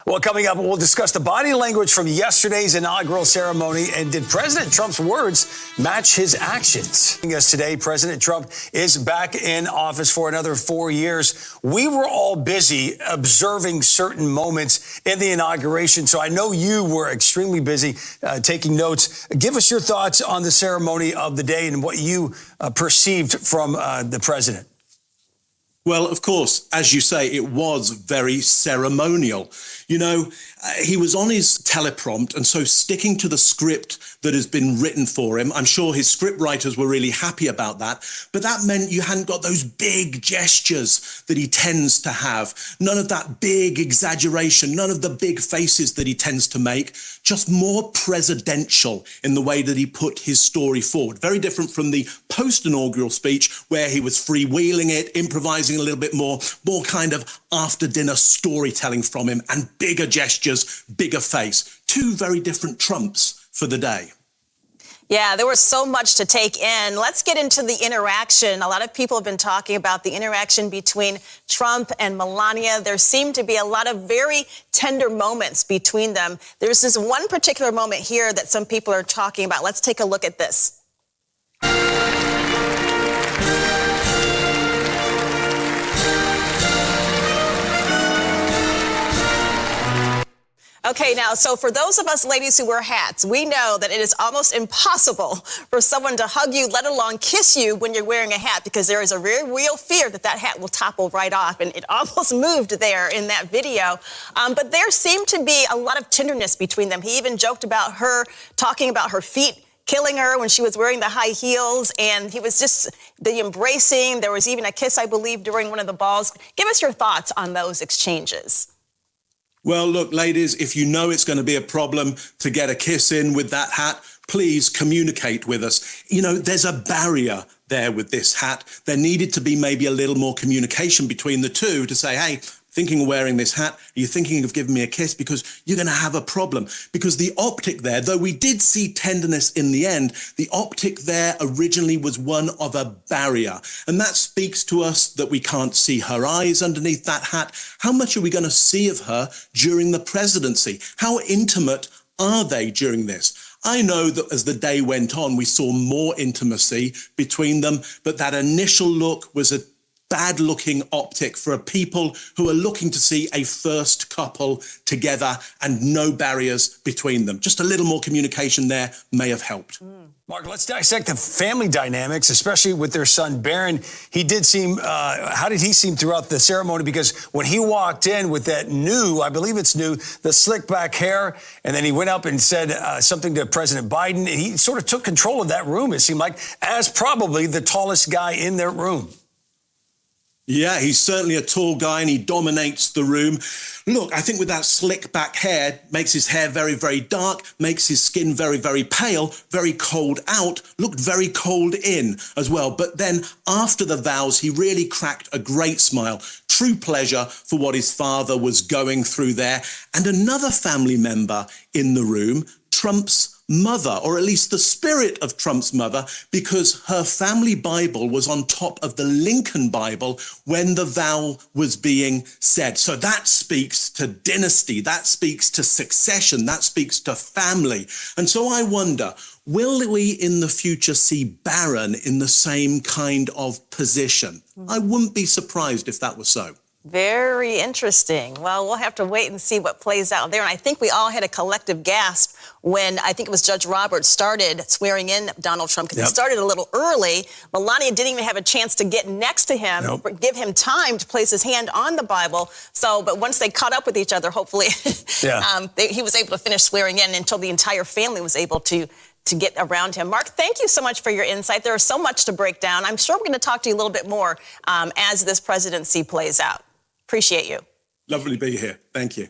Well, coming up, we'll discuss the body language from yesterday's inaugural ceremony, and did President Trump's words match his actions? Joining us today, President Trump is back in office for another 4 years. We were all busy observing certain moments in the inauguration, so I know you were extremely busy taking notes. Give us your thoughts on the ceremony of the day and what you perceived from the president. Well, of course, as you say, it was very ceremonial. You know, he was on his teleprompt, and so sticking to the script that has been written for him, I'm sure his script writers were really happy about that, but that meant you hadn't got those big gestures that he tends to have, none of that big exaggeration, none of the big faces that he tends to make, just more presidential in the way that he put his story forward. Very different from the post-inaugural speech where he was freewheeling it, improvising a little bit more kind of after-dinner storytelling from him, and bigger gestures, bigger face. Two very different Trumps for the day. Yeah, there was so much to take in. Let's get into the interaction. A lot of people have been talking about the interaction between Trump and Melania. There seemed to be a lot of very tender moments between them. There's this one particular moment here that some people are talking about. Let's take a look at this. Okay, now, so for those of us ladies who wear hats, we know that it is almost impossible for someone to hug you, let alone kiss you when you're wearing a hat, because there is a very real fear that that hat will topple right off, and it almost moved there in that video. But there seemed to be a lot of tenderness between them. He even joked about her talking about her feet killing her when she was wearing the high heels, and he was just the embracing. There was even a kiss, I believe, during one of the balls. Give us your thoughts on those exchanges. Well, look, ladies, if you know it's going to be a problem to get a kiss in with that hat, please communicate with us. You know, there's a barrier there with this hat. There needed to be maybe a little more communication between the two to say, hey, thinking of wearing this hat, are you thinking of giving me a kiss? Because you're going to have a problem. Because the optic there, though we did see tenderness in the end, the optic there originally was one of a barrier. And that speaks to us that we can't see her eyes underneath that hat. How much are we going to see of her during the presidency? How intimate are they during this? I know that as the day went on, we saw more intimacy between them, but that initial look was a bad-looking optic for people who are looking to see a first couple together and no barriers between them. Just a little more communication there may have helped. Mark, let's dissect the family dynamics, especially with their son, Barron. He did seem, how did he seem throughout the ceremony? Because when he walked in with that new, I believe it's new, the slick back hair, and then he went up and said something to President Biden, he sort of took control of that room, it seemed like, as probably the tallest guy in their room. Yeah, he's certainly a tall guy and he dominates the room. Look, I think with that slick back hair, makes his hair very, very dark, makes his skin very, very pale, very cold out, looked very cold in as well. But then after the vows, he really cracked a great smile. True pleasure for what his father was going through there. And another family member in the room, Trump's mother, or at least the spirit of Trump's mother, because her family Bible was on top of the Lincoln Bible when the vow was being said. So that speaks to dynasty, that speaks to succession, that speaks to family. And so I wonder, will we in the future see Barron in the same kind of position? I wouldn't be surprised if that was so. Very interesting. Well, we'll have to wait and see what plays out there. And I think we all had a collective gasp when I think it was Judge Roberts started swearing in Donald Trump, because he started a little early. Melania didn't even have a chance to get next to him, give him time to place his hand on the Bible. So, but once they caught up with each other, hopefully he was able to finish swearing in until the entire family was able to get around him. Mark, thank you so much for your insight. There is so much to break down. I'm sure we're going to talk to you a little bit more as this presidency plays out. Appreciate you. Lovely to be here. Thank you.